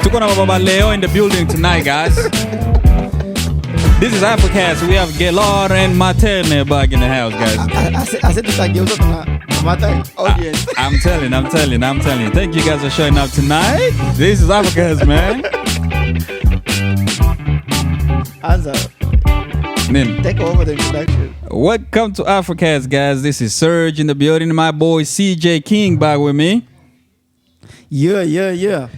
Tuko na Baba Leo in the building tonight, guys. This is Africast. We have Gaylord and Materne back in the house, guys. I said tutageuza tunamata audience. I'm telling you. Thank you guys for showing up tonight. This is Africast, man. Anza, Nim. take over the introduction. Welcome to Africast, guys. This is Serge in the building. My boy CJ King back with me. Yeah.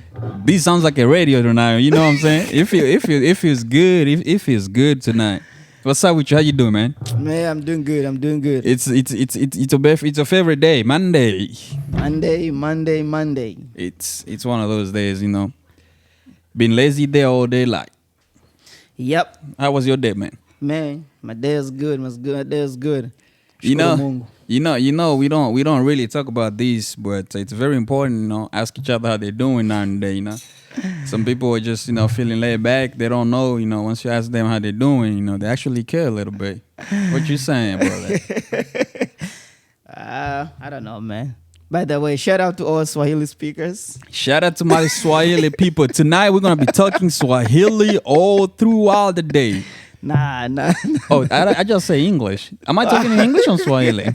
This sounds like a radio tonight. You know what I'm saying? It feels good. It feels good tonight. What's up with you? How you doing, man? Man, I'm doing good. It's your favorite day, Monday. Monday. It's one of those days, you know. Been lazy day all day, like. Yep. How was your day, man? Man, my day is good. My day is good. You know, we don't really talk about this, but it's very important, you know, ask each other how they're doing now and then, you know. Some people are just, you know, feeling laid back. They don't know, you know, once you ask them how they're doing, you know, they actually care a little bit. What you saying, brother? I don't know, man. By the way, shout out to all Swahili speakers. Shout out to my Swahili people. Tonight we're going to be talking Swahili all throughout the day. Nah. Oh, I just say English. Am I talking in English or Swahili?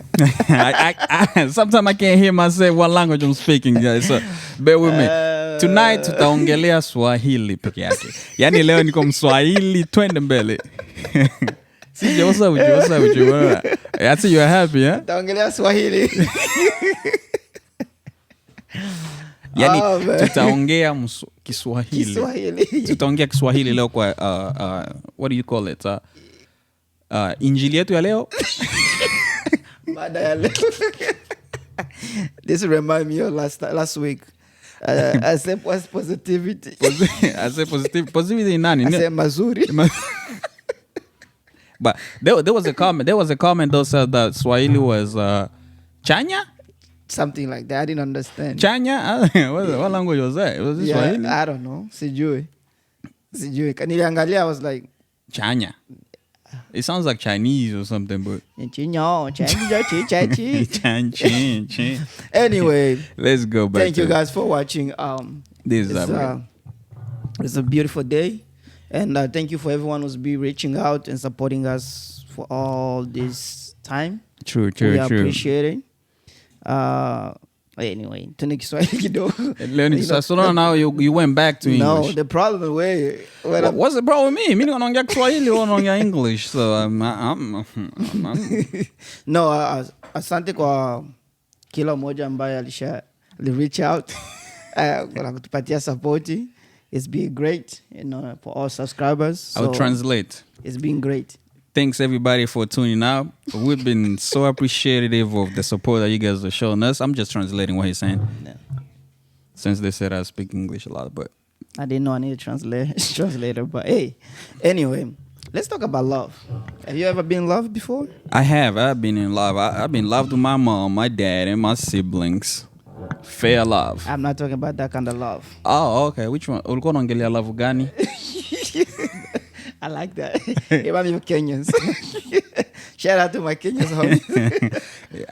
Sometimes I can't hear myself what language I'm speaking, guys. So bear with me. Tonight tutaongelea Swahili peke yake. Yani leo niko Mswahili, twende mbele. CJ, what's up with you? I see you're happy, huh? Tutaongelea Swahili. Yani tutaongea Kiswahili. Tutaongea Kiswahili leo kwa what do you call it? Injili yetu ya leo. Mada ya leo. This remind me of last week. I said what's positivity? I said positivity nani? I said mazuri. But there was a comment that said that Swahili was chanya? Something like that. I didn't understand. Chanya? What language was that? Was it Swahili? I don't know. Sijui. Niliangalia, I was like... Chanya. It sounds like Chinese or something, but... Anyway. Let's go back. Thank you guys for watching. This is it's a beautiful day. And thank you for everyone who's been reaching out and supporting us for all this time. True. We appreciate it. Anyway, tuna Kiswahili kidogo. So now you went back to English. No, the problem what's the problem with me? Mimi naongea Kiswahili au naongea English. So I'm No, asante kwa kila mmoja ambaye reach out kwa kutupatia support. It's been great, you know, for all subscribers. So I'll translate. It's been great. Thanks everybody for tuning out. We've been so appreciative of the support that you guys are showing us. I'm just translating what he's saying. Yeah. Since they said I speak English a lot, but I didn't know I need a translator. But hey, anyway, let's talk about love. Have you ever been in love before? I have. I've been in love. I've been in love with my mom, my dad, and my siblings. Fair love. I'm not talking about that kind of love. Oh, okay. Which one? Ulikuwa unaongelea love gani? I like that. Even Kenyans. Shout out to my Kenyans homies.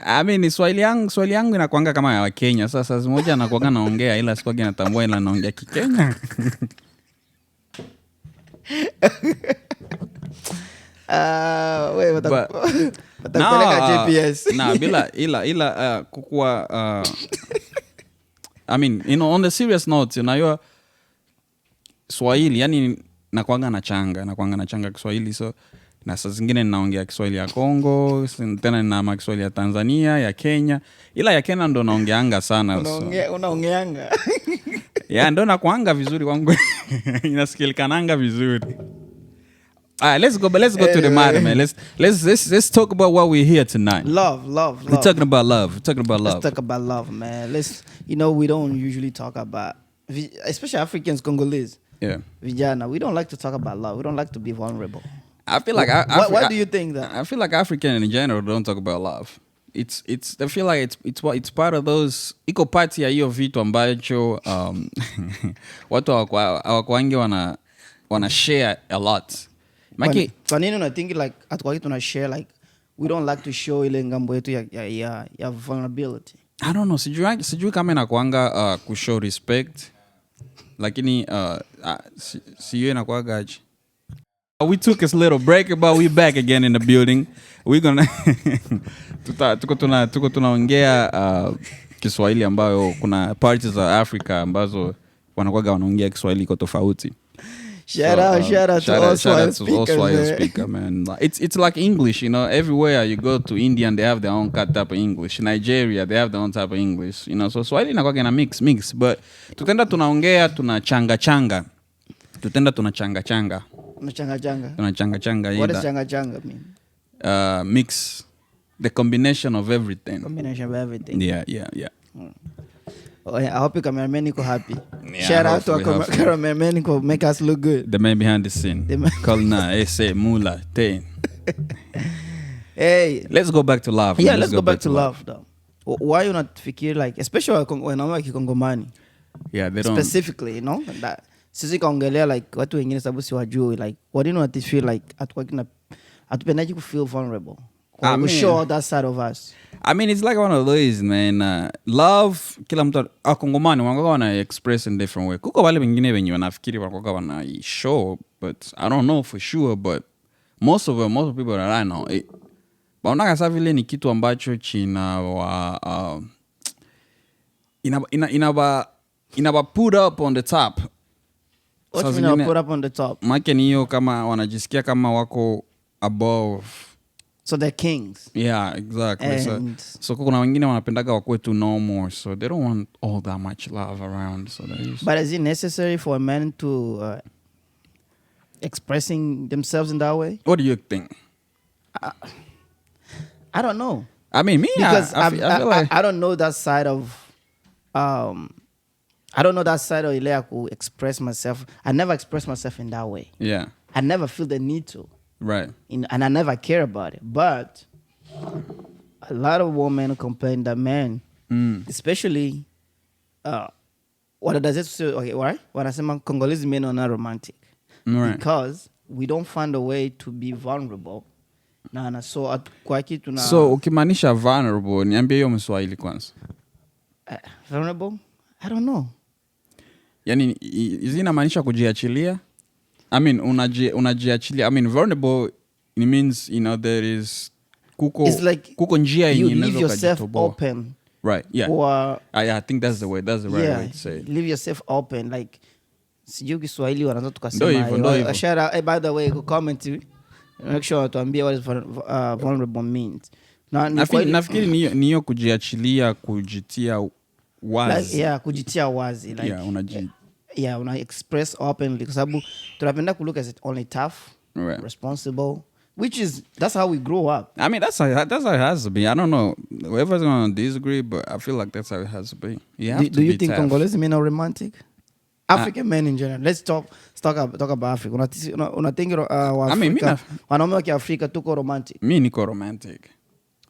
I mean, Swahili yangu inakuanga kama ya Kenya. Sasa moja anakuanga naongea ila sikuwa natambua ila naongea Kikenya. Wait, watapeleka GPS. Ila kukua I mean, you know, on the serious note, unajua Swahili yani nakuanga nachanga Kiswahili, so na saa zingine ninaongea Kiswahili ya Kongo, tena nina Kiswahili ya Tanzania, ya Kenya. Ila ya Kenya ndo naongeanga sana. Unaongeanga. Yeah, ndo nakuanga vizuri kwangu. Inasikilikananga vizuri. Let's go to the matter, man. Let's talk about what we're here tonight. Love. We're talking about love. Let's talk about love, man. We don't usually talk about, especially Africans, Congolese. Yeah. Vijana, we don't like to talk about love. We don't like to be vulnerable. I feel like why do you think that? I feel like African in general don't talk about love. I feel like it's part of those iko party ya hiyo vitu ambacho watu hawakwangi wana share a lot. Kwa nini unathink like hatukwagi tuna share, like we don't like to show ile ngambo yetu ya vulnerability? I don't know, sijui kama inakuanga kushow respect. lakini siyo inakuagaji. We took a little break, but we back again in the building. We gonna tuko tunaongea Kiswahili ambayo kuna parts za Africa ambazo wanakuaga wanaongea Kiswahili iko tofauti. Shout out to all Swahili speaker, man. It's like English, you know. Everywhere you go to India, they have their own type of English. Nigeria, they have their own type of English, you know. So Swahili inakuwa na mix, but tutenda tunaongea tunachanga. Tutenda tunachanga. Tunachanga. What does changa mean? Mix, the combination of everything. Yeah. Oh, yeah, I hope your cameraman is happy. Yeah, shout out to our cameraman who make us look good. The man behind the scene. Kalna, Ese, Mula, Tain. Hey. Let's go back to love. Yeah, let's go back to love though. Why you not fikir like, especially when I'm like Kongomani. Yeah, they don't. Specifically, you know, that sisi kaongelea like watu wengine sababu si wajui like what do you know what they feel like atupendaji ku feel vulnerable. We show that side of us. I mean, it's like one of those, man. Love, kila mtu Kongomani wanakuwa wana express in different way. Kuko wale wengine wenye wanafikiri wanakuwa wana show, but I don't know for sure, but most people that I know, baonaka sa vile ni kitu ambacho inaba put up on the top. What do you mean put up on the top? Make ni hiyo kama wanajisikia kama wako above. So they're kings. Yeah, exactly. So kuna wengine wanapendaga wakwe to know more, so they don't want all that much love around. So but is it necessary for a man to expressing themselves in that way? What do you think? I don't know. I mean, me, because I feel like I don't know that side of I don't know that side of Ilea to express myself. I never express myself in that way. Yeah. I never feel the need to. Right. And I never care about it. But a lot of women complain that men, especially, what does it say? Okay, why? When I say Congolese men are not romantic. Right. Because we don't find a way to be vulnerable. So ukimaanisha vulnerable, niambie hiyo Mswahili kwanza. Vulnerable? I don't know. Yani, inamaanisha kujiachilia? I mean, unajiachilia. I mean, vulnerable, it means, you know, there is it's like kuko njia you leave yourself open. Right, yeah. Or, I think that's the way. That's the right way to say it. Leave yourself open. Like, sijui Kiswahili wanaanza tukasema. Shout out, by the way, comment make sure tuambie what is vulnerable means. Nafikiri ni hiyo kujiachilia, kujitia wazi. Like, yeah, kujitia wazi. Like, yeah, una express openly kwa sababu tunapenda ku look as it only tough, right, responsible, which is that's how we grow up. I mean, that's how it has to be. I don't know, whoever's going to disagree, but I feel like that's how it has to be. Do you think Congolese men are romantic? African men in general. Let's talk about Africa. Unatingi wa Afrika, wanaume wa Kiafrika tuko romantic. Mimi niko romantic.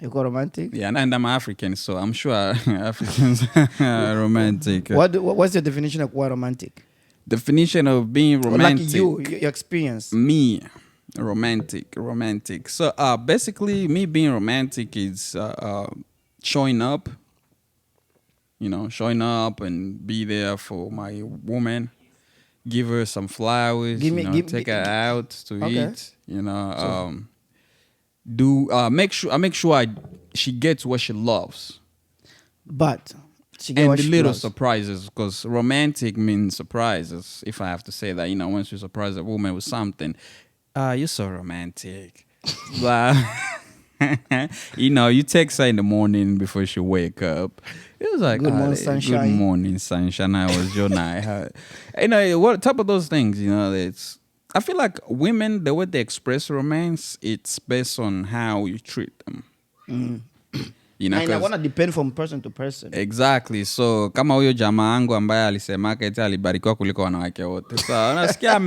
You're romantic? Yeah, and I'm African, so I'm sure Africans are romantic. What's your definition of what romantic? Definition of being romantic. Like your experience. Me, romantic. So basically, me being romantic is showing up. You know, showing up and be there for my woman. Give her some flowers. Take her out to eat. You know. Make sure she gets what she loves, but she gets and what the she little loves. surprises, because romantic means surprises. If I have to say that, you know, once you surprise a woman with something, you're so romantic. But you know, you text her in the morning before she wake up. It was like, good morning, sunshine. Good morning, sunshine. I was your night. You know, what type of those things? You know, I feel like women, the way they express romance, it's based on how you treat them. You know, and I want to depend from person to person. Exactly. So kama huyo jamaa wangu ambaye alisemaka eti alibarikiwa kuliko wanawake wote. So unasikia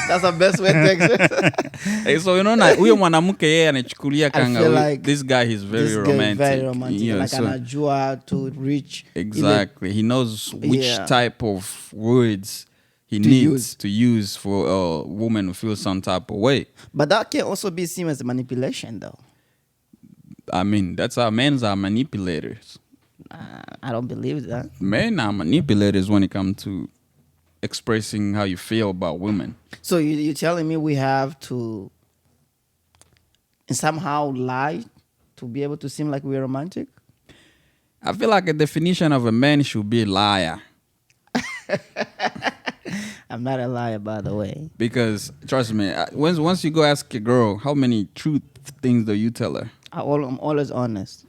That's the best way to express. So you know, huyo mwanamke yeye anachukulia kanga like this guy is very romantic. Very romantic. Yeah, like anajua to reach. Exactly. He knows which type of words he needs to use for a woman to feel some type of way. But that can also be seen as manipulation, though. I mean, that's how men are manipulators. I don't believe that. Men are manipulators when it comes to expressing how you feel about women. So you're telling me we have to somehow lie to be able to seem like we're romantic? I feel like a definition of a man should be a liar. I'm not a liar, by the way. Because trust me, once you go ask a girl how many truth things do you tell her? I'm always honest.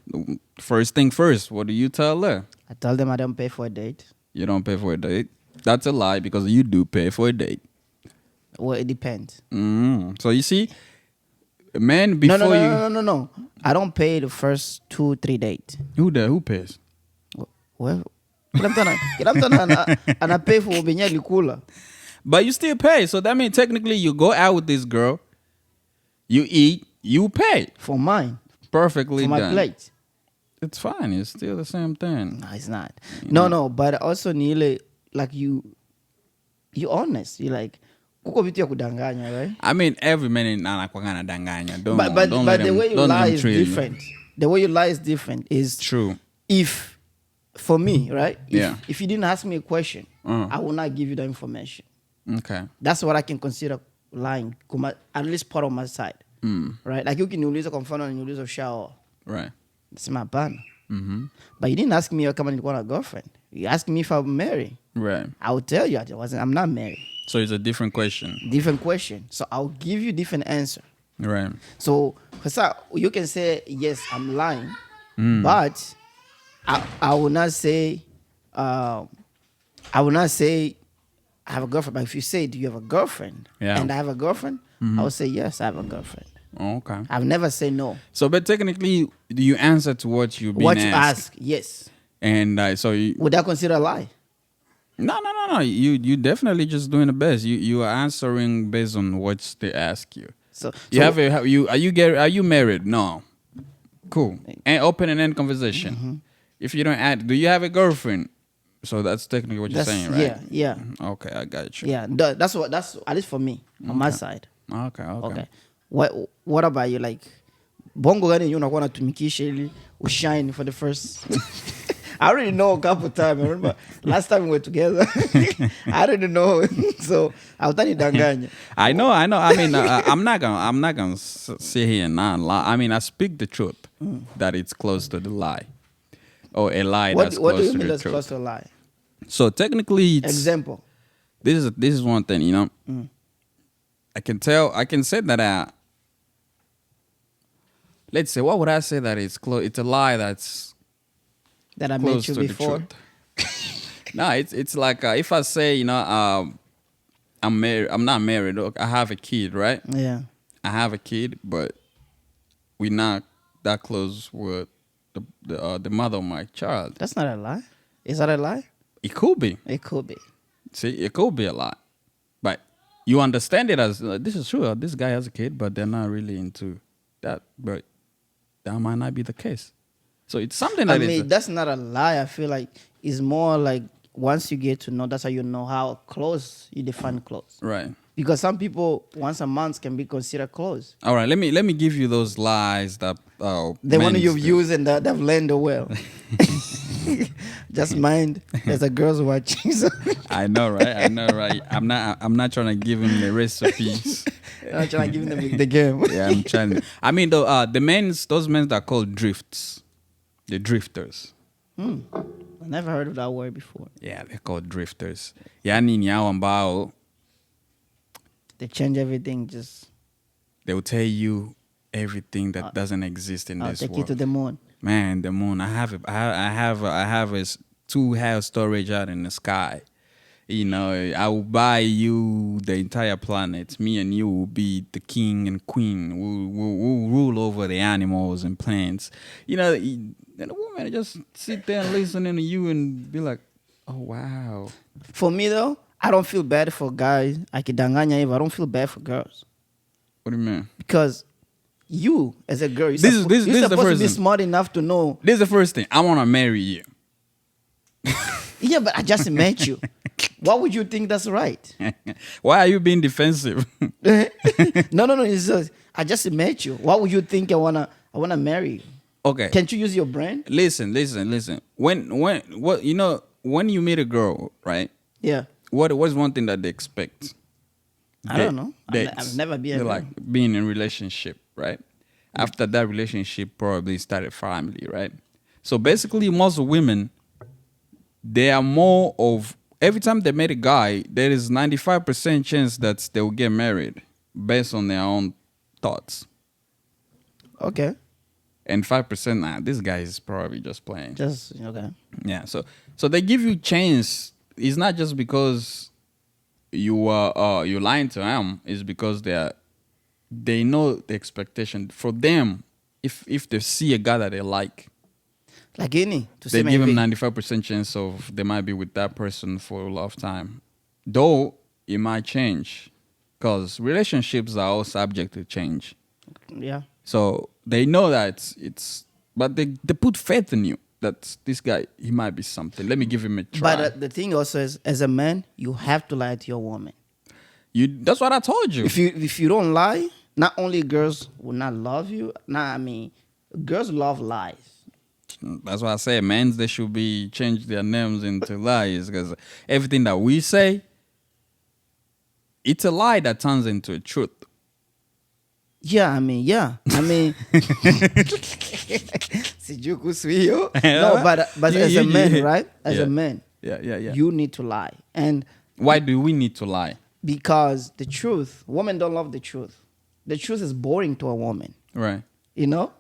First thing first, what do you tell her? I tell them I don't pay for a date. You don't pay for a date. That's a lie because you do pay for a date. Well, it depends. So you see, man, before No. I don't pay the first 2-3 dates. Who pays? Well, kila mtu ana pay for benye alikula. But you still pay. So that means technically you go out with this girl, you eat, you pay. For mine. Perfectly For my done. plate. It's fine. It's still the same thing. No, it's not. No, but also Nile, like you honest. You like kuko vitu ya kudanganya, right? I mean, every man anakuwa anadanganya. Don't But let the him, way you don't let lie him is trick you. different. The way you lie is different. Is True. if for me, right? Yeah. If you didn't ask me a question, Uh-huh. I will not give you the information. Okay. That's what I can consider lying. At least part of my side. Right? Like you can ukiniuliza kwa mfano niuliza shower. Right. Nasema hapana. Mm-hmm. But you didn't ask me kama nilikuwa na girlfriend. You asked me if I'm married. Right. I will tell you I'm not married. So it's a different question. Different question. So I'll give you different answer. Right. So you can say yes, I'm lying, but I will not say I have a girlfriend. But if you say, do you have a girlfriend? Yeah. And I have a girlfriend, I will say yes, I have a girlfriend. Okay. I've never said no. So, but technically, do you answer to what you've been What you asked? ask, yes. And so you, Would that consider a lie? no. You definitely just doing the best. You are answering based on what they ask you. Are you married? No. Cool. And open and end conversation. If you don't add, do you have a girlfriend? So that's technically what you're saying, right? Yeah. Okay, I got you. Yeah. That's at least for me on my side. Okay. What about you? Like bongo gani you unakuwa unatumikisha ili ushine for the first I already know a couple times. I remember last time we were together. I didn't know. So hautani danganya. I know. I mean, I'm not gonna sit here and not lie. I mean, I speak the truth that it's close to the lie, or a lie that's What do close you to mean the that's truth. close to a lie? So technically, it's, Example. this is one thing. You know, I can say that. Let's say, what would I say that it's close? It's a lie that's That I close met you to before. the truth. No, it's like if I say, you know, I'm married. I'm not married. Look, I have a kid, right? Yeah. I have a kid, but we're not that close with the mother of my child. That's not a lie. Is that a lie? It could be. It could be. See, it could be a lie, but you understand it as this is true. This guy has a kid, but they're not really into that. But that might not be the case. So it's something that I mean, that's not a lie. I feel like it's more like once you get to know, that's how you know how close you define close. right. Because some people once a month can be considered close. All right, let me give you those lies that The one men you've do. used and that have landed well. Just mind, there's a girl's watching. So I know, right? I'm not trying to give him the recipes. I'm not trying to give them the game. Yeah, I'm trying. I mean, those men that are called drifts, the drifters. I never heard of that word before. Yeah, they're called drifters. Yani ni hao ambao They change everything. Just they will tell you everything that doesn't exist in I'll this take you world. to the moon. Man, the moon. I have a 2 house storage out in the sky. You know, I will buy you the entire planet. Me and you will be the king and queen. We'll rule over the animals and plants. You know, and the woman just sit there and listen to you and be like, oh, wow. For me though, I don't feel bad for guys. Akidanganya hivi, I don't feel bad for girls. What do you mean? Because you, as a girl, you're This is the supposed to first be thing. smart enough to know. This is the first thing. I want to marry you. Yeah, but I just met you. Why would you think that's right? Why are you being defensive? No. It's just, I just met you. Why would you think I wanna marry you? Okay. Can't you use your brain? Listen. When you meet a girl, right? Yeah. What's one thing that they expect? I don't know. Dates. I've never been. They're like being in a relationship, right? After that relationship, probably started family, right? So basically, most women, they are more of every time they meet a guy, there is 95% chance that they will get married based on their own thoughts, Okay. and 5%, nah, this guy is probably just playing. Just okay. Yeah, so they give you chance. It's not just because you are you lying to them. It's because they know the expectation for them. If they see a guy that they like, Like any to they say give him maybe. 95% chance of they might be with that person for a lifetime. Though it might change, because relationships are all subject to change. Yeah. So they know that but they put faith in you that this guy, he might be something. Let me give him a try. But the thing also is, as a man, you have to lie to your woman. That's what I told you. If you don't lie, not only girls will not love you. Girls love lies. That's why I say men, they should be change their names into lies, because everything that we say, it's a lie that turns into a truth. Yeah. Sijui kuhusu hiyo. No, but as a man, right? As a man, Yeah. you need to lie. And Why do we need to lie? because the truth, women don't love the truth. The truth is boring to a woman, Right. you know?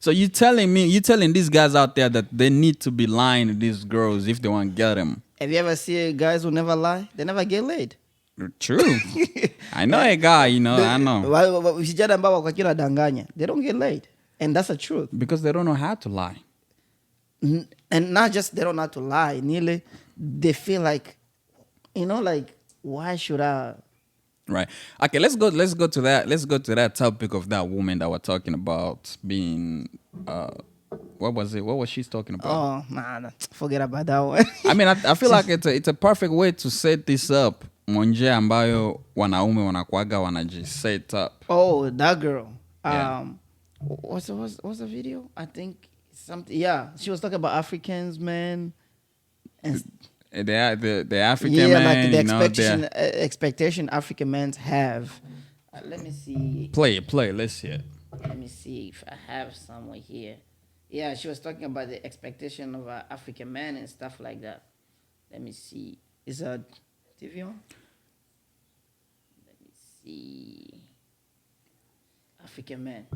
So you telling these guys out there that they need to be lying to these girls if they want to get them. Have you ever seen guys who never lie? They never get laid. True. I know a guy, I know. Vijana ambao wako kila danganya, they don't get laid. And that's the truth. Because they don't know how to lie. And not just they don't know how to lie, nearly they feel like, like, why should I? Right. Okay, let's go to that. Let's go to that topic of that woman that we're talking about being what was it? What was she talking about? Oh, nah, forget about that one. I mean, I feel like it's a perfect way to set this up. Monje ambayo wanaume wanakuaga wanajiset up. Oh, that girl. Yeah. What's the video? I think something. Yeah, she was talking about Africans, man. And The African yeah, man, like the expectation African men have. Let me see. Play it. Let's see it. Let me see if I have somewhere here. Yeah, she was talking about the expectation of African men and stuff like that. Let me see. Is a TV on? Let me see. African men.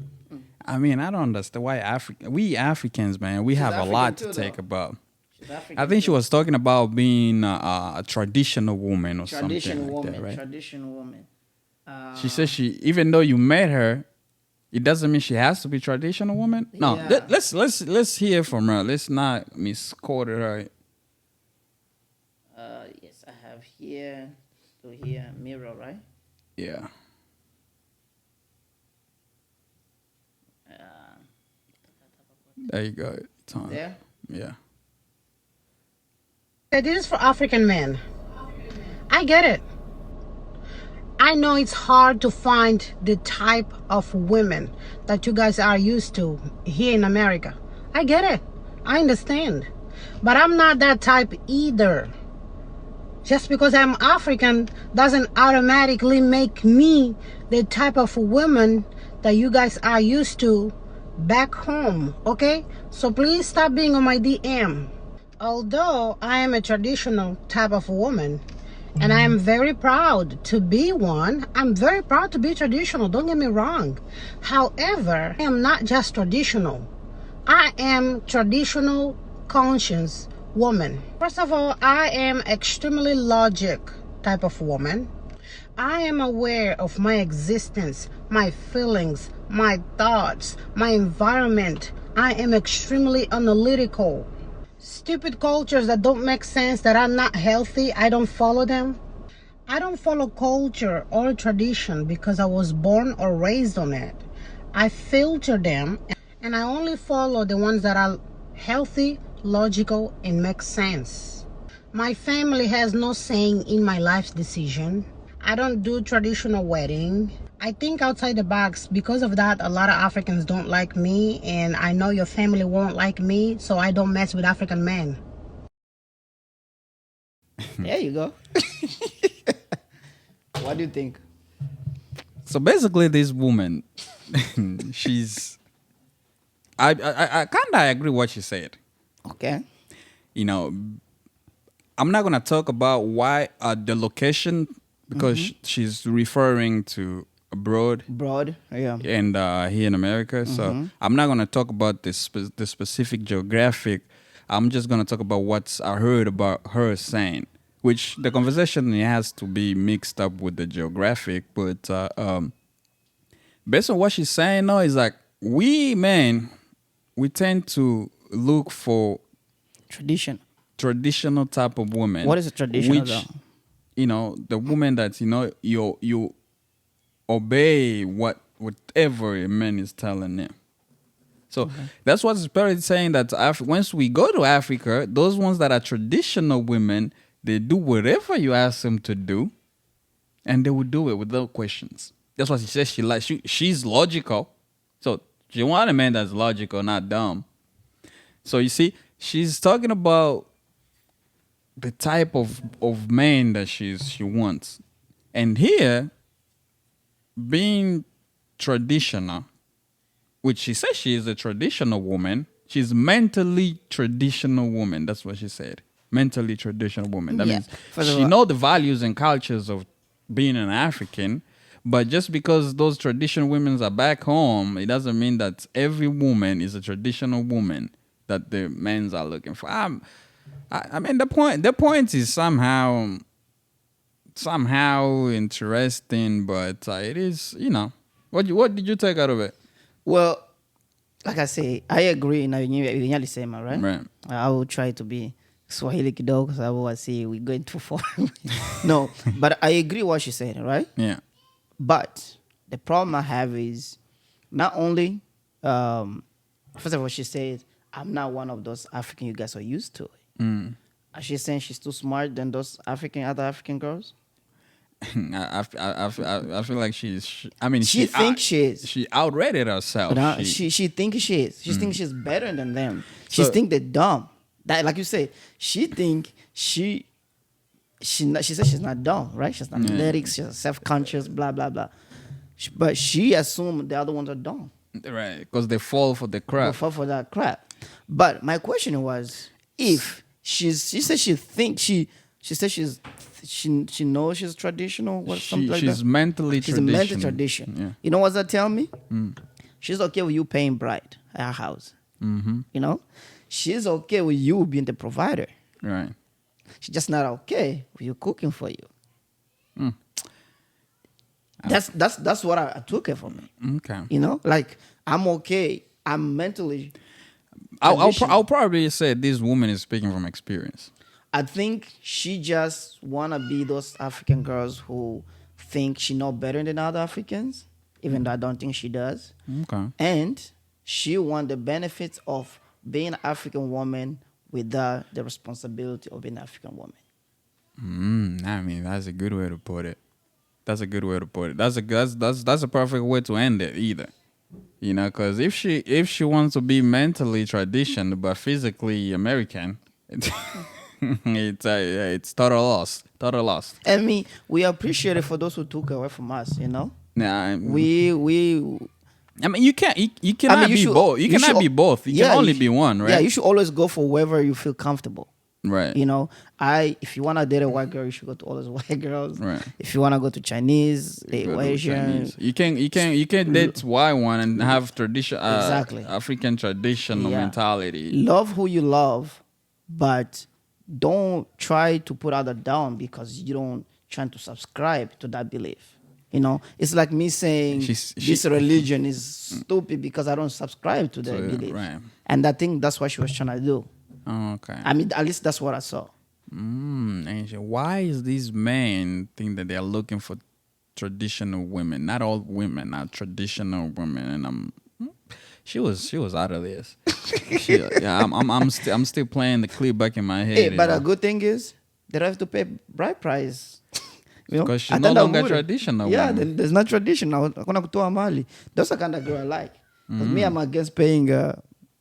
I mean, I don't understand why we Africans, man, we have a African lot too, to take though. about. She's African I think she too. was talking about being a traditional woman or Traditional something woman. like that, right? Traditional woman. She says even though you met her, it doesn't mean she has to be traditional woman. No, Yeah. let's hear from her. Let's not misquote her. Yes, I have here to here mirror, right? Yeah. There you go. It's on. There. Yeah. It is for African men. I get it. I know it's hard to find the type of women that you guys are used to here in America. I get it. I understand. But I'm not that type either. Just because I'm African doesn't automatically make me the type of woman that you guys are used to back home, okay? So please stop being on my DM. Although I am a traditional type of woman, and I am very proud to be one, I'm very proud to be traditional, don't get me wrong. However, I am not just traditional. I am traditional conscious woman. First of all, I am extremely logic type of woman. I am aware of my existence, my feelings, my thoughts, my environment. I am extremely analytical. Stupid cultures that don't make sense, that are not healthy, I don't follow them. I don't follow culture or tradition because I was born or raised on it. I filter them and I only follow the ones that are healthy, logical, and make sense. My family has no saying in my life's decision. I don't do traditional wedding. I think outside the box. Because of that, a lot of Africans don't like me, and I know your family won't like me, so I don't mess with African men. There you go. What do you think? So basically, this woman, she's. I kind of agree what she said. Okay. You know, I'm not gonna talk about why the location because she's referring to abroad Broad. Yeah. and here in America. So I'm not gonna talk about the specific geographic. I'm just gonna talk about what I heard about her saying. Which the conversation has to be mixed up with the geographic, but based on what she's saying, though, is like we men, we tend to look for Tradition. traditional type of woman. What is a traditional? Which, Though? you know, the woman that you obey whatever a man is telling them. So that's what Spirit is saying, that once we go to Africa, those ones that are traditional women, they do whatever you ask them to do, and they will do it without questions. That's what she says. She's logical, so she wants a man that's logical, not dumb. So you see, she's talking about the type of man that she wants, and here, being traditional, which she says she is a traditional woman. She's mentally traditional woman. That's what she said. Mentally traditional woman. That means she know the values and cultures of being an African, but just because those traditional women are back home, it doesn't mean that every woman is a traditional woman that the men are looking for. I mean, the point is somehow interesting, but it is, you know, what did you take out of it? Well, like I say, I agree na yenye alisema, right? Right. I will try to be Swahili kidogo because I will say we're going too far. No, but I agree what she said, right? Yeah. But the problem I have is not only, first of all, she said, I'm not one of those African you guys are used to. She's saying she's too smart than those other African girls. I feel like she's. I mean, she thinks she is. She outrated herself. But she thinks she is. She thinks she's better than them. She thinks they're dumb. That, like you say, she think she says she's not dumb, right? She's not athletic. She's self-conscious. Blah blah blah. But she assumed the other ones are dumb. Right, because they fall for the crap. They fall for that crap. But my question was, if she said she thinks she said she knows she's traditional or something like that. She's mentally She's traditional. a mental tradition. Yeah. You know what that tell me? She's okay with you paying bride at her house. You know, she's okay with you being the provider. Right. She's just not okay with you cooking for you. That's what I took it from me. Okay. You know, like I'm okay. I'm mentally. I'll probably say this woman is speaking from experience. I think she just wanna be those African girls who think she know better than other Africans, even though I don't think she does. Okay. And she want the benefits of being an African woman without the responsibility of being an African woman. I mean, that's a good way to put it. That's a good way to put it. That's a perfect way to end it either. You know, because if she wants to be mentally traditional but physically American, it's total loss. Total loss. I mean, we appreciate it for those who took away from us. You know, Nah, we. I mean, you cannot be both. You cannot be both. You can only be one, right? Yeah, you should always go for wherever you feel comfortable. Right. You know, if you wanna date a white girl, you should go to all those white girls. Right. If you wanna go to Chinese, date Go to Asian. Chinese. You can date white one and have Exactly. African traditional mentality. Love who you love, but don't try to put other down because you don't try to subscribe to that belief. You know, it's like me saying this religion is stupid because I don't subscribe to the belief. Right. And I think that's what she was trying to do. Oh, okay. I mean, at least that's what I saw. Angel, why is these men think that they're looking for traditional women? Not all women are traditional women, and she was out of this. I'm still playing the clip back in my head. Hey, but a good thing is they don't have to pay bride price. You know, because she's no longer traditional. Yeah, woman. there's not traditional. Hakuna kutoa mali. That's the kind of girl I like. Because me, I'm against paying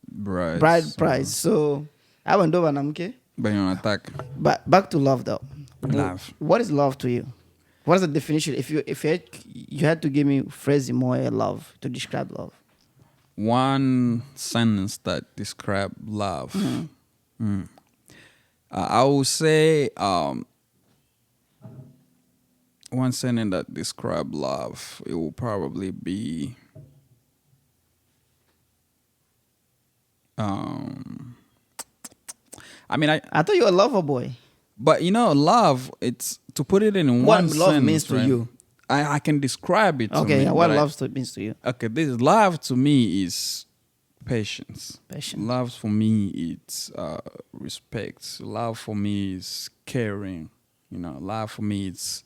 bride price. So I went over namke. But you're not attack. But back to love though. Love. What is love to you? What is the definition? If you had to give me phrase more love to describe love. One sentence that describe love. I would say one sentence that describe love. It will probably be I mean, I thought you were a lover boy. but love. It's to put it in What one love sentence, means to right? you. I can describe it. Okay, to me, what but love means to you? Okay, this love to me is patience. Patience. Love for me it's respect. Love for me is caring. Love for me it's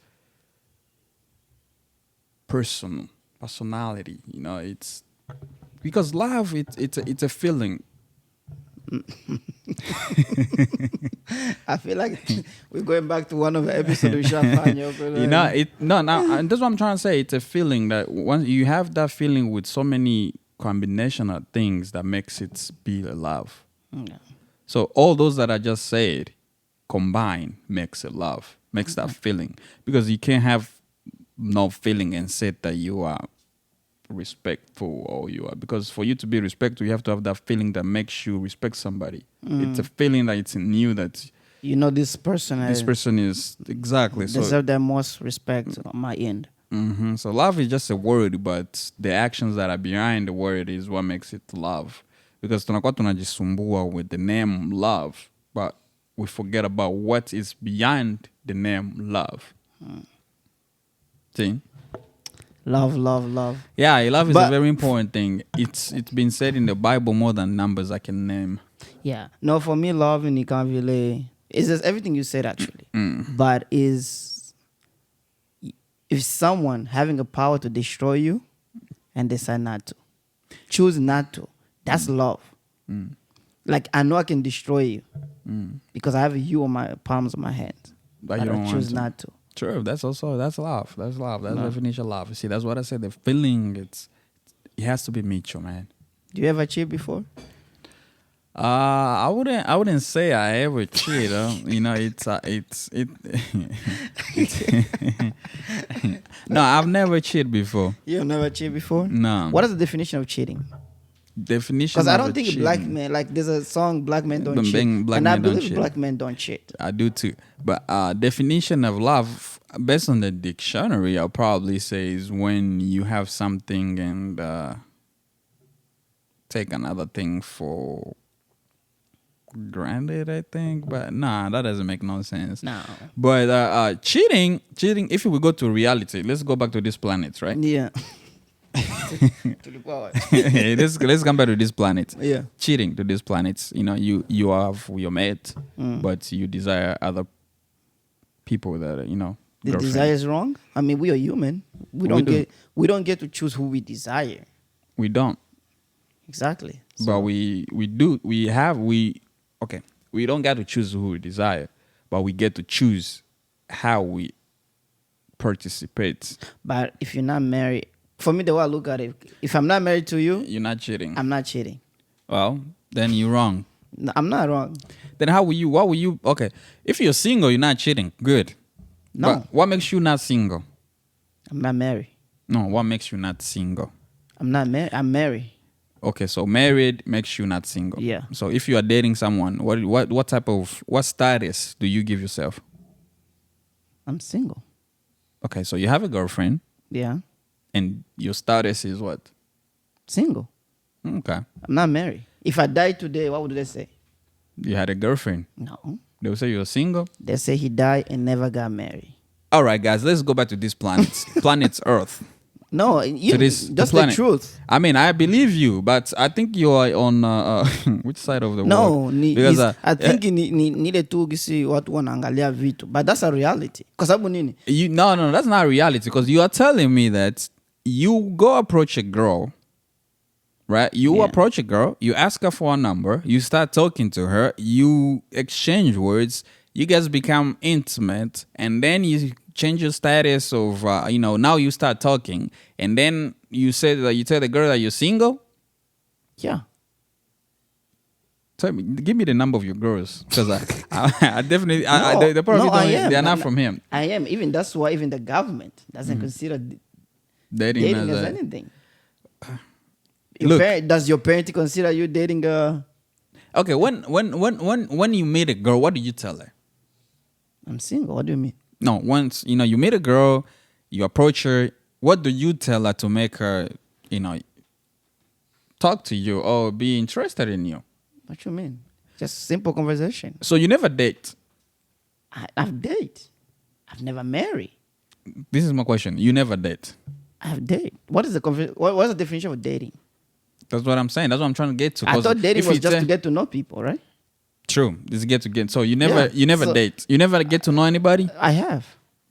personality. It's because love it's a feeling. I feel like we're going back to one of the episodes with Shafan. And that's what I'm trying to say. It's a feeling that once you have that feeling with so many combination of things that makes it be a love. Yeah. So all those that I just said combined makes it love, makes that feeling. Because you can't have no feeling and say that you are respectful or you are, because for you to be respectful you have to have that feeling that makes you respect somebody. It's a feeling that it's in you that this person is exactly so. deserve the most respect on my end. So love is just a word, but the actions that are behind the word is what makes it love. Because tunakuwa tunajisumbua with the name love, but we forget about what is behind the name love. See? Love. Yeah, love is But- a very important thing. It's been said in the Bible more than numbers I can name. Yeah. No, for me, love in Ikanvile is just everything you said actually. But is if someone having a power to destroy you and decide not to, choose not to, that's love. Like I know I can destroy you because I have you on my palms of my hands, But but you I don't choose want to. not to. True, that's love. That's the definition of love. See, that's what I said. The feeling, it has to be mutual, man. Do you ever cheat before? I wouldn't say I ever cheat. No, I've never cheated before. You've never cheated before? No. What is the definition of cheating? Definition? Because I of don't a think cheating. black men, like there's a song, Black Men Don't Black Cheat. men And I don't believe cheat. black men don't cheat. I do too. But definition of love, based on the dictionary, I'll probably say is when you have something and take another thing for granted, I think. But nah, that doesn't make no sense. No. But cheating, if we go to reality, let's go back to this planet, right? Yeah. To the power. let's come back to this planet. Yeah. Cheating to this planet, you have your mate, but you desire other people that The girlfriend. desire is wrong. I mean, we are human. We don't get to choose who we desire. We don't. Exactly. But we don't get to choose who we desire, but we get to choose how we participate. But if you're not married, for me, the way I look at it, if I'm not married to you, You're not cheating. I'm not cheating. Well, then you're wrong. No, I'm not wrong. Then what will you, okay, if you're single, you're not cheating. Good. No. But what makes you not single? I'm not married. No, what makes you not single? I'm not married. I'm married. Okay, so married makes you not single. Yeah. So if you are dating someone, what status do you give yourself? I'm single. Okay, so you have a girlfriend, Yeah. and your status is what? Single. Okay. I'm not married. If I die today, what would they say? You had a girlfriend. No. They will say you're single. They say he died and never got married. All right, guys, let's go back to this planet. Planet's Earth. No, To this just planet. the truth. I mean, I believe you, but I think you are on which side of the No, world? Because I think needed to gisi watu wanaangalia vitu, but that's a reality. Kwa sababu nini? no, that's not reality. Because you are telling me that you go approach a girl, right? You Yeah. approach a girl, you ask her for a number, you start talking to her, you exchange words, you guys become intimate, and then you change your status of now you start talking, and then you say that you tell the girl that you're single. Yeah. Tell me, give me the number of your girls, because I definitely, No, they probably no, I don't, am. they are not I'm from him. I am. Even that's why even the government doesn't consider dating as anything. Look. Does your parent consider you dating a? Okay, when you meet a girl, what do you tell her? I'm single. What do you mean? No, once you meet a girl, you approach her. What do you tell her to make her, talk to you or be interested in you? What you mean? Just simple conversation. So you never date. I've dated. I've never married. This is my question. You never date. I've dated. What is the what's the definition of dating? That's what I'm saying. That's what I'm trying to get to. I 'Cause thought dating if was you just say- to get to know people, right? True. This is get to get. So you never Yeah, so- date. You never get to know anybody. I have.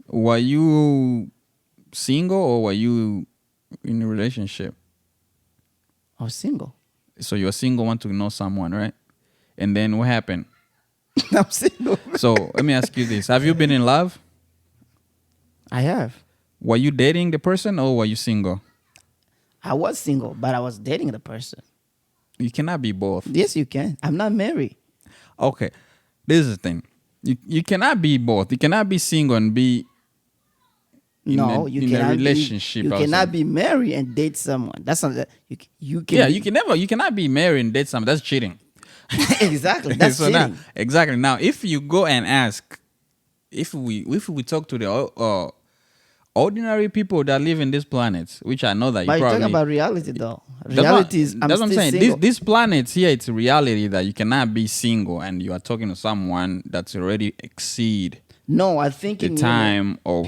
Were you single or were you in a relationship? I was single. So you're single, want to know someone, right? And then what happened? I'm single. So let me ask you this: have you been in love? I have. Were you dating the person or were you single? I was single, but I was dating the person. You cannot be both. Yes, you can. I'm not married. Okay, this is the thing. You cannot be both. You cannot be single and be in No, a, you in cannot a relationship. Be, you also. cannot be married and date someone. That's something that you can. Yeah, you cannot be married and date someone. That's cheating. Exactly. That's So cheating. now, exactly. Now, if you go and ask, if we talk to the ordinary people that live in this planet, which I know that But you you're probably talking about reality, though. That's what- Reality is. that's what I'm still saying. single. This planet here, it's a reality that you cannot be single and you are talking to someone that's already exceed. No, I think The in time of,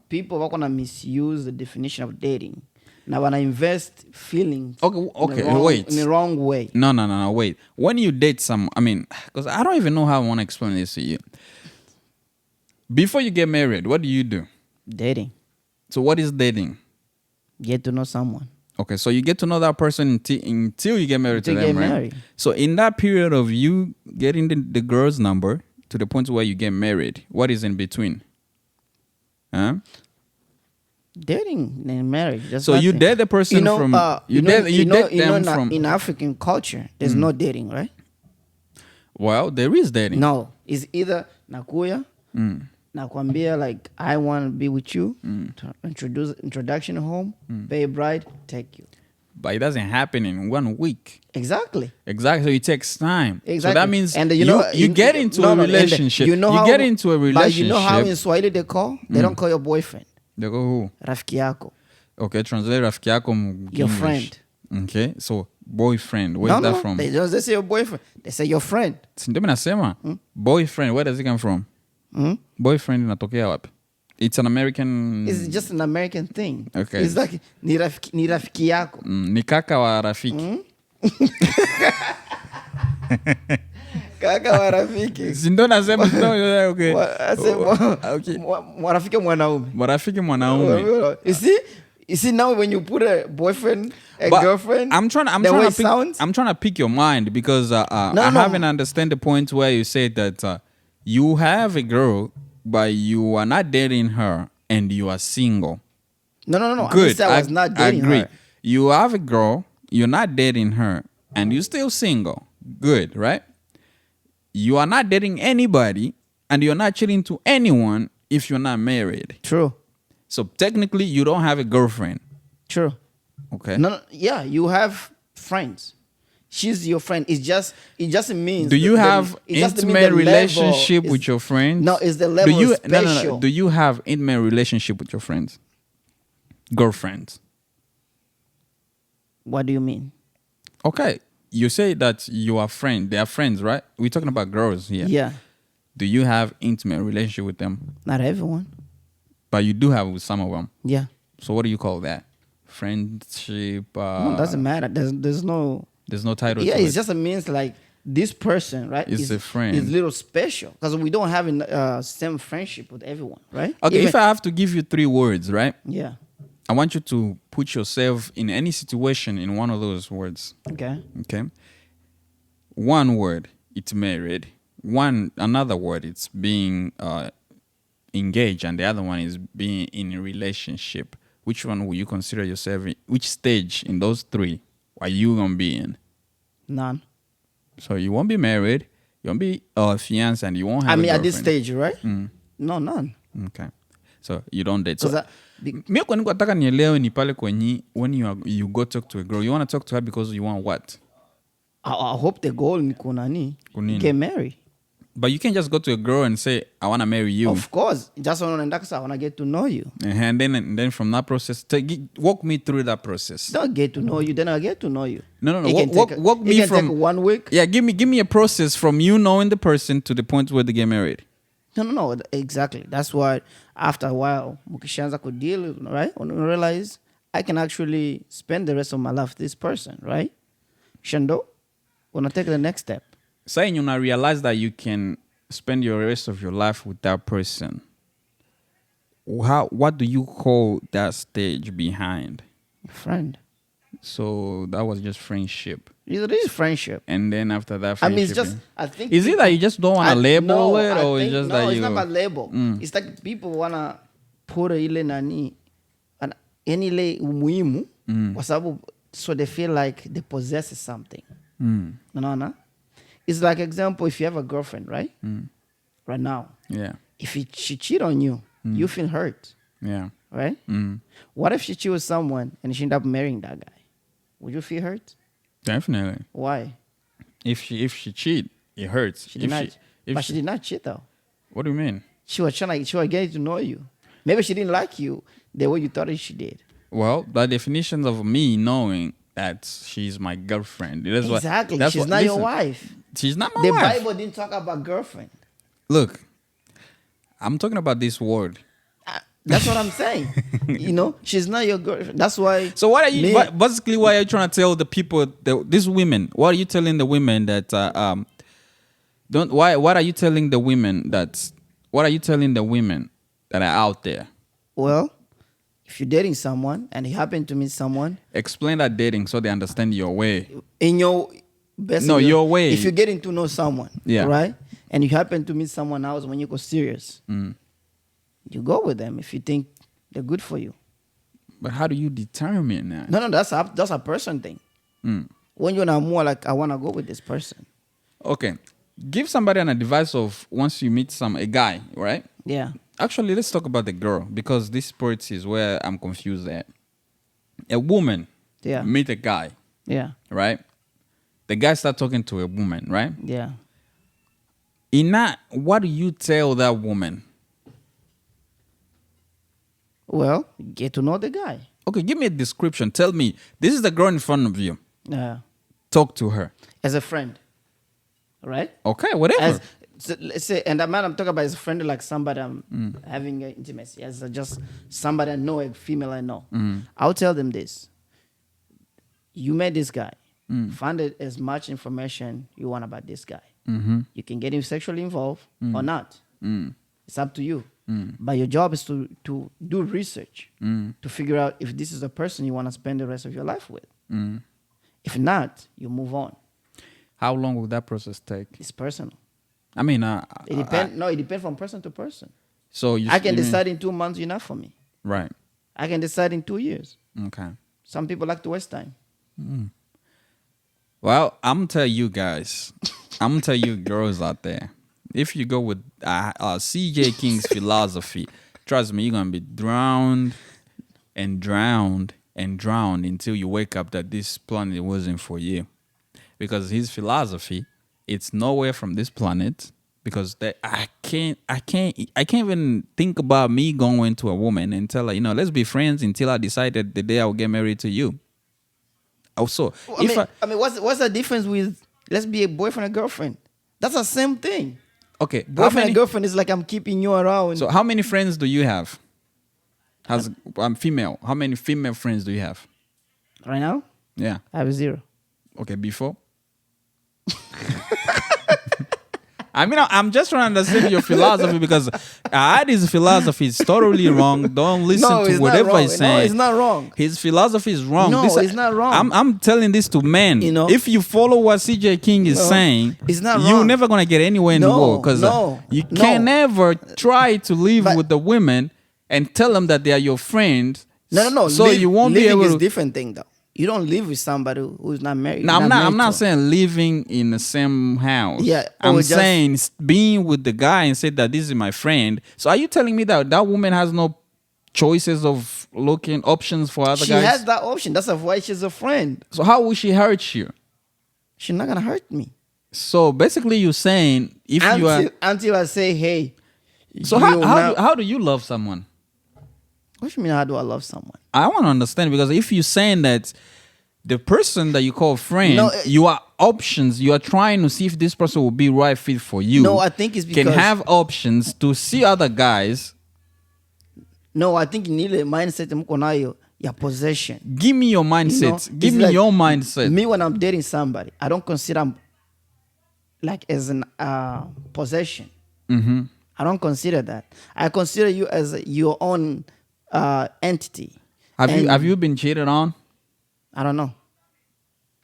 people are gonna misuse the definition of dating. Now, when I invest feelings, Okay, in the wrong way. No, wait. When you date someone, I mean, because I don't even know how I want to explain this to you. Before you get married, what do you do? Dating, So what is dating? get to know someone. Okay, so you get to know that person until you get married Until to you them, get right? married. So in that period of you getting the girl's number to the point where you get married, what is in between? Huh? Dating and marriage. That's So you nothing. date the person from you date them from. in African culture, there's no dating, right? Well, there is dating. No, it's either nakuya, nakwambia like I want to be with you, to introduction home, pay bride, take you. But it doesn't happen in 1 week. Exactly. Exactly, so it takes time. Exactly. So that means and you get into a relationship. You know how, get into a relationship. But you know how in Swahili they call? They don't call your boyfriend. They go who? Rafiki yako. Okay, translate rafiki yako Your English. friend. Okay, so boyfriend. Where's that from? They don't say your boyfriend. They say your friend. Si ndio mimi nasema boyfriend, where does it come from? Boyfriend inatokea wapi? It's an American. It's just an American thing. Okay. It's like ni rafiki yako. Ni kaka wa rafiki. Kaka wa rafiki. Si ndio nasema okay. Okay. Rafiki mwanaume. Marafiki mwanaume. You see now when you put a boyfriend, a But girlfriend, I'm trying to pick your mind because I haven't understand the point where you said that you have a girl but you are not dating her and you are single. No. Good. I was not dating agree. her. You have a girl, you're not dating her, and you're still single. Good, right? You are not dating anybody and you're not cheating to anyone if you're not married. True. So technically you don't have a girlfriend. True. Okay. No, yeah, you have friends. She's your friend. It just means. Do you have it just means intimate the relationship level with is- your friends? No, it's the level Do you, special. No. Do you have intimate relationship with your friends? Girlfriends. What do you mean? Okay. You say that you are friends. They are friends, right? We're talking about girls here. Yeah. Do you have intimate relationship with them? Not everyone. But you do have with some of them. Yeah. So what do you call that? Friendship? No, it doesn't matter. There's no. There's no title Yeah, to it it. just means like this person, right? Is a friend. Is little special because we don't have same friendship with everyone, right? Okay, Even- if I have to give you 3 words, right? yeah. I want you to put yourself in any situation in one of those words. Okay. Okay. One word, it's married. Another word, it's being engaged, and the other one is being in a relationship. Which one will you consider yourself in? Which stage in those 3 are you gonna be in? None. So you won't be married, you won't be fiancé, and you won't have I mean, a at this girlfriend. stage, right? No, none. Okay. So you don't date. So, Because mi kwa niko nataka nielewe ni pale kwenye when you go talk to a girl, you want to talk to her because you want what? I hope the goal ni kunani Kunini? get married. But you can't just go to a girl and say, I want to marry you. Of course, just want to get to know you. And then from that process, walk me through that process. Don't get to know you, then I get to know you. No. It can Walk me take from 1 week. Yeah, give me a process from you knowing the person to the point where they get married. No, exactly. That's why after a while, mukishaanza ku deal, right? When you realize I can actually spend the rest of my life with this person, right? Shando, wanna take the next step. Saying you now realize that you can spend your rest of your life with that person. What do you call that stage behind? Friend. So that was just friendship. It is friendship. And then after that I friendship. mean, it's just, I think. Is it that you just don't want to label it, or it's just that you? No, it's not about label. It's like people wanna put ile nani, any ile umuhimu, kwa sababu, so they feel like they possess something. No. It's like example, if you have a girlfriend, right? Right now. Yeah. If she cheat on you, you feel hurt, Yeah. right? What if she cheat with someone and she end up marrying that guy? Would you feel hurt? Definitely. Why? If she cheat, it hurts. She did not cheat though. What do you mean? She was getting to know you. Maybe she didn't like you the way you thought she did. Well, the definition of me knowing that she's my girlfriend. Exactly. She's not your wife. She's not my The wife. Bible didn't talk about girlfriend. Look, I'm talking about this word. That's what I'm saying. She's not your girlfriend. That's why. So what are you basically? What are you trying to tell the people? These women. What are you telling the women that don't? Why? What are you telling the women that? What are you telling the women that are out there? Well, if you're dating someone and you happen to meet someone, explain that dating so they understand your way. In your best. No, your way. If you're getting to know someone, yeah, right, and you happen to meet someone else when you go serious. You go with them if you think they're good for you. But how do you determine that? No, that's a person thing. When you're not more like, I want to go with this person. Okay. Give somebody an advice of once you meet a guy, right? Yeah. Actually, let's talk about the girl because this part is where I'm confused at. A woman meet a guy. Yeah. Right? The guy start talking to a woman, right? Yeah. In that, what do you tell that woman? Well, get to know the guy. Okay, give me a description. Tell me, this is the girl in front of you. Yeah. Talk to her. As a friend. Right? Okay, whatever. So let's say, and the man I'm talking about is a friend, like somebody I'm having intimacy. As just somebody I know, a female I know. I'll tell them this. You met this guy. Find as much information you want about this guy. You can get him sexually involved or not. It's up to you. But your job is to do research to figure out if this is a person you want to spend the rest of your life with. If not, you move on. How long will that process take? It's personal. I mean, it depends from person to person. So I can decide in 2 months, enough for me. Right. I can decide in 2 years. Okay. Some people like to waste time. Well, I'm gonna tell you guys. I'm gonna tell you girls out there. If you go with CJ King's philosophy, trust me, you're going to be drowned and drowned and drowned until you wake up that this planet wasn't for you. Because his philosophy, it's nowhere from this planet. Because I can't even think about me going to a woman and tell her, let's be friends until I decided the day I will get married to you. Also, what's the difference with let's be a boyfriend and girlfriend? That's the same thing. Okay, boyfriend and girlfriend is like I'm keeping you around. So how many friends do you have? I'm female. How many female friends do you have? Right now? Yeah. I have 0. Okay, before? I mean, I'm just trying to understand your philosophy because his philosophy is totally wrong. Don't listen to whatever he's saying. No, it's not wrong. His philosophy is wrong. No, it's not wrong. I'm telling this to men. If you follow what CJ King is saying, it's not you're wrong. never going to get anywhere in the world because you can never try to live with the women and tell them that they are your friends. No. So you won't be able to. Is different thing though. You don't live with somebody who's not married. No, I'm married not to. saying living in the same house. Yeah, I'm or just- saying being with the guy and say that this is my friend. So are you telling me that that woman has no choices of looking options for other She guys? has that option. That's why she's a friend. So how will she hurt you? She's not gonna hurt me So basically, you're saying if you are. until I say, hey. So how do you love someone? What do you mean? How do I love someone? I want to understand, because if you're saying that the person that you call friend, No, you are options. You are trying to see if this person will be right fit for you. No, I think it's can because- have options to see other guys. No, I think you need a mindset mko nayo ya possession. Give me your mindset. You know, Give it's me like your mindset. Me, when I'm dating somebody, I don't consider 'em like as an possession. Mm-hmm. I don't consider that. I consider you as your own entity. Have you been cheated on? I don't know,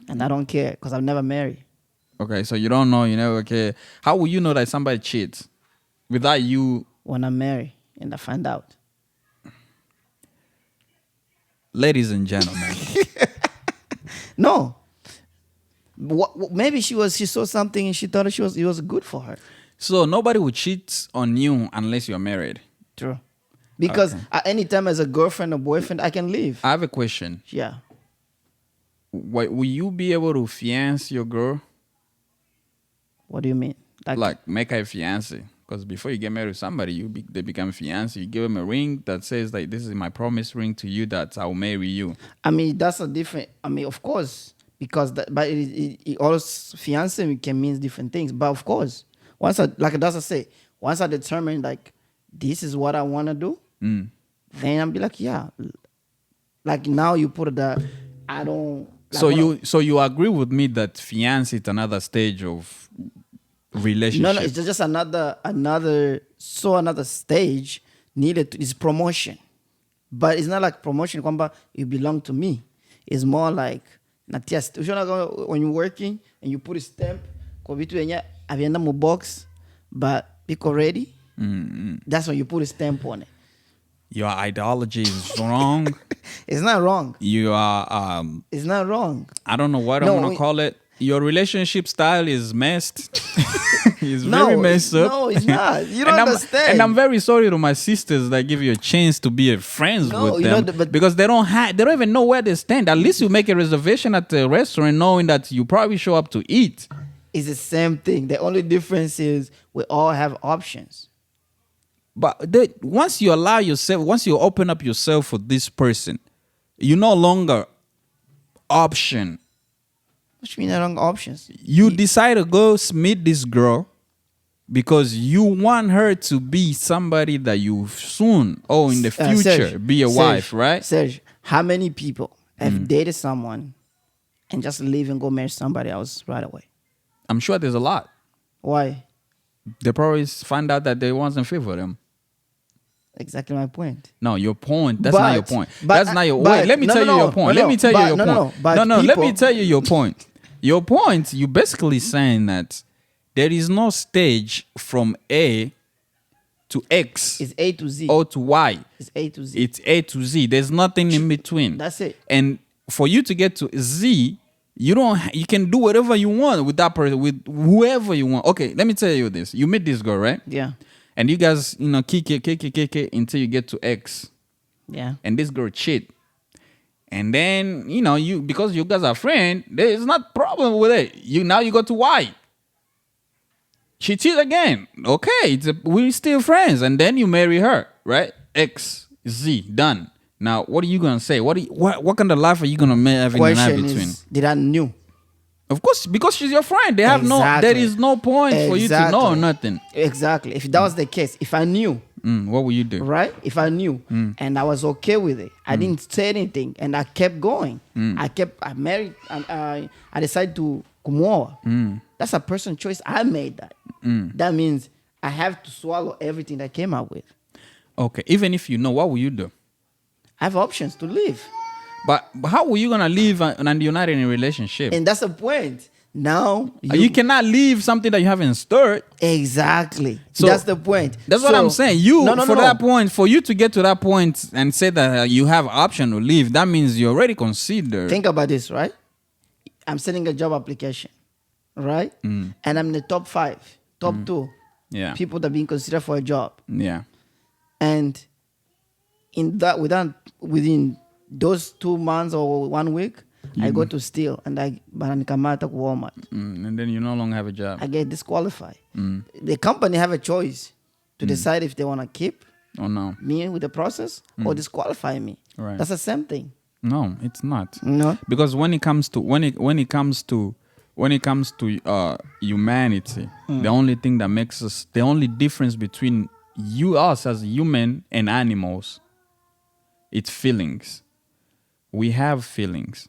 and I don't care because I've never married. Okay, so you don't know. You never care. How will you know that somebody cheats without you? When I marry and I find out. Ladies and gentlemen, No. Maybe she saw something and she thought it was good for her. so nobody will cheat on you unless you're married. True. Because Okay. at any time as a girlfriend or boyfriend, I can leave. I have a question. Yeah. Will you be able to fiance your girl? What do you mean? Like make her a fiance? Because before you get married to somebody, they become fiance. You give them a ring that says like, "This is my promise ring to you that I'll marry you." I mean, that's a different. I mean, of course, because but it also fiance can mean different things. But of course, once I say, once I determine like this is what I want to do, then I'll be like, yeah. Like now you put that I don't. Like, So you agree with me that fiance is another stage of relationship? No, it's just another stage needed. Is promotion, but it's not like promotion. Kwamba you belong to me. It's more like when you're working and you put a stamp kwa vitu yenye avienda mu box, but iko ready. That's when you put a stamp on it. Your ideology is wrong. It's not wrong. You are It's not wrong. I don't know what No, I'm gonna call it. Your relationship style is messed. It's No, very messed up. no, it's not. You don't understand. And I'm very sorry to my sisters that give you a chance to be friends No, with you know, them, but- because they don't even know where they stand. At least you make a reservation at the restaurant knowing that you probably show up to eat. It's the same thing. The only difference is we all have options. But once you allow yourself, once you open up yourself for this person, you no longer option. What you mean, wrong options? You decide to go meet this girl because you want her to be somebody that you soon or in the future Serge, be a Serge, wife, right? Serge, how many people have dated someone and just leave and go marry somebody else right away? I'm sure there's a lot. Why? They probably find out that they wasn't fit for them. Exactly my point. No, your point. That's not your But- point. but- That's not your. but- Wait, let me no, tell no, you no, your point. no, Let me tell you but- your no, point. no, no, but Let me people- tell you your point. Your point. You basically saying that there is no stage from A to X It's A to Z. or to Y. It's A to Z. It's A to Z. There's nothing in between. That's it. And for you to get to Z, you can do whatever you want with that person, with whoever you want. Okay, let me tell you this. You meet this girl, right? Yeah. And you guys, kick it until you get to X. Yeah. And this girl cheat. And then, you because you guys are friends, there is not problem with it. You go to Y. She cheat again. Okay, we're still friends. And then you marry her, right? X, Z, done. Now, what are you gonna say? What kind of life are you gonna have in Question between? is, did I knew? Of course, because she's your friend. They have Exactly. there is no point for you to know Exactly. nothing. Exactly. If that was the case, if I knew, What will you do? right? If I knew and I was okay with it, I didn't say anything and I kept going. I married, and I decided to kumoa. That's a personal choice. I made that. That means I have to swallow everything that I came out with. Okay, even if you know, what will you do? I have options to live. But how are you gonna live and you're not in a relationship? And that's the point. Now You cannot leave something that you haven't stirred. exactly. So, that's the point. That's what I'm saying. That point, for you to get to that point and say that you have option to leave, that means you already considered. Think about this, right? I'm sending a job application, right? And I'm in the top 5, top 2 people that are being considered for a job. Yeah. And within those 2 months or 1 week, I go to steal and bananikamata ku Walmart. And then you no longer have a job. I get disqualified. The company have a choice to decide if they want to keep me with the process or disqualify me. Right. That's the same thing. No, it's not. No, because when it comes to humanity, the only thing that makes us, the only difference between us as human and animals, it's feelings. We have feelings.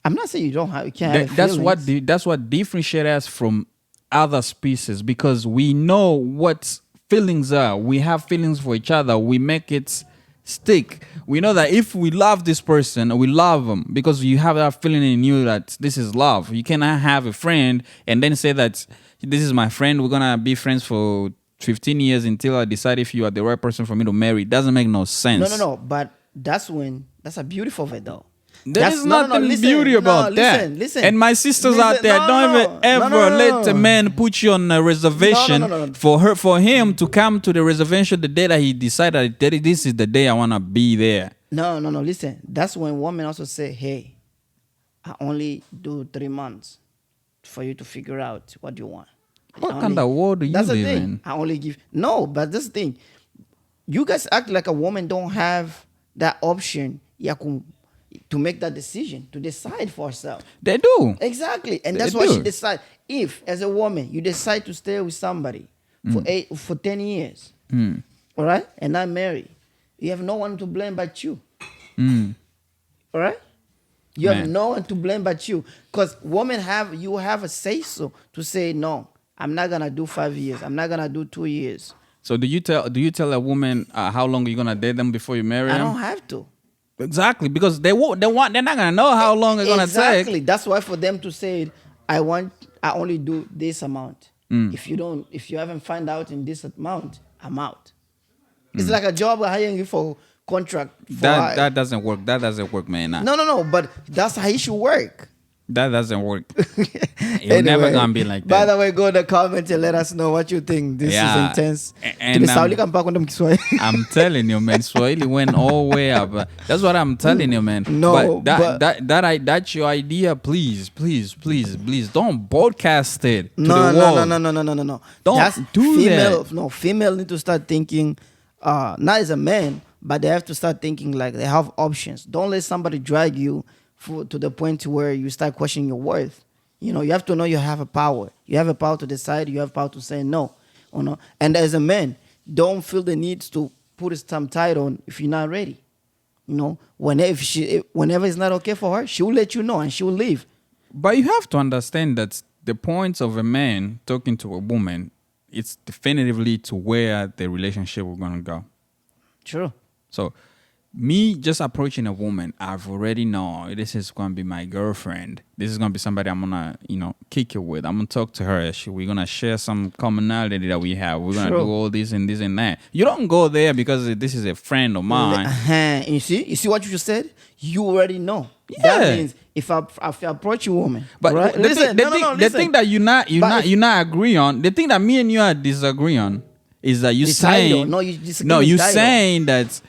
I'm not saying you don't have. You can't have feelings. That's what differentiates us from other species, because we know what feelings are. We have feelings for each other. We make it stick. We know that if we love this person, we love them because you have that feeling in you that this is love. You cannot have a friend and then say that this is my friend, we're gonna be friends for 15 years until I decide if you are the right person for me to marry. It doesn't make no sense. No. But that's a beautiful of it though. There's nothing beauty about that. Listen. And my sisters out there, don't ever let a man put you on a reservation for him to come to the reservation the day that he decided that this is the day I want to be there. No. Listen, that's when women also say, hey, I only do 3 months for you to figure out what you want. What kind of world do you live in? I only give. No, but this thing, you guys act like a woman don't have that option to make that decision, to decide for herself. They do. Exactly. And that's why she decides. If, as a woman, you decide to stay with somebody for 10 years, all right, and not marry, you have no one to blame but you. All right? You have no one to blame but you. Because women have a say-so to say, no, I'm not going to do 5 years. I'm not going to do 2 years. So do you tell a woman how long you're going to date them before you marry them? I don't have to. Exactly, because they're not gonna know how long it's gonna take. Exactly. That's why for them to say, I only do this amount. If you haven't found out in this amount, I'm out. It's like a job hiring you for contract. That doesn't work. That doesn't work, man. No. But that's how it should work. That doesn't work. You're never gonna be like that. By the way, go in the comments and let us know what you think. This is intense. And I'm telling you, man, Swahili went all the way up. That's what I'm telling you, man. No, but that's your idea. Please, don't broadcast it to the world. No. Don't do that. No, female need to start thinking, not as a man, but they have to start thinking like they have options. Don't let somebody drag you to the point where you start questioning your worth. You have to know you have a power. You have a power to decide. You have power to say no. Or no. And as a man, don't feel the need to put some title on if you're not ready. Whenever it's not okay for her, she will let you know and she will leave. But you have to understand that the points of a man talking to a woman, it's definitively to where the relationship will going to go. True. So, me just approaching a woman, I've already know this is going to be my girlfriend. This is going to be somebody I'm going to, kick it with. I'm going to talk to her. We're going to share some commonality that we have. We're going to do all this and this and that. You don't go there because this is a friend of mine. You see what you just said? You already know. Yeah. That means if I approach a woman, but right? The thing that you're not agree on, the thing that me and you are disagree on is that you're saying you're saying that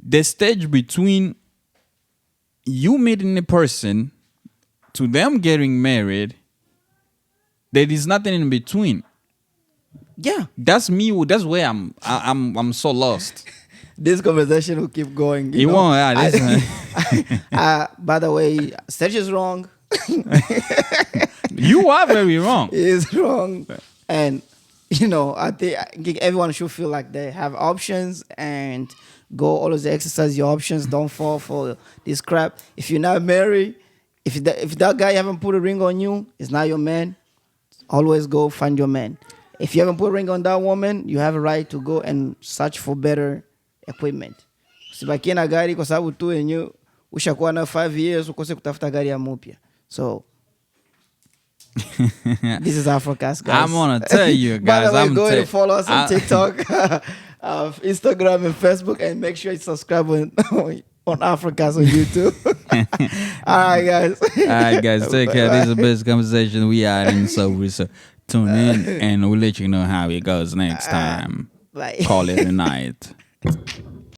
the stage between you meeting a person to them getting married, there is nothing in between. Yeah, that's me. That's where I'm so lost. This conversation will keep going. You won't. By the way, Serge is wrong. You are very wrong. He is wrong, and I think everyone should feel like they have options and go always exercise your options. Don't fall for this crap. If you're not married, if that guy haven't put a ring on you, it's not your man. Always go find your man. If you haven't put a ring on that woman, you have a right to go and search for better equipment. Usibakie na gari kwa sababu tu yenyewe ushakuwa na 5 years ukose kutafuta gari ya mpya. So This is Afrocast, guys. I'm gonna tell you By guys. the way, I'm go ahead tell- and follow us on I- TikTok, Instagram, and Facebook, and make sure you subscribe on Afrocast on YouTube. All right, guys. All right, guys, take care. This is the best conversation we had in so tune in and we'll let you know how it goes next time. Bye. Call it a night.